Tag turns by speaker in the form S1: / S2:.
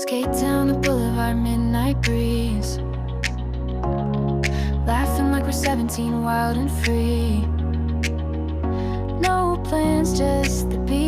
S1: Skate down the boulevard, midnight breeze, laughing like we're 17, wild and free. No plans, just the beat.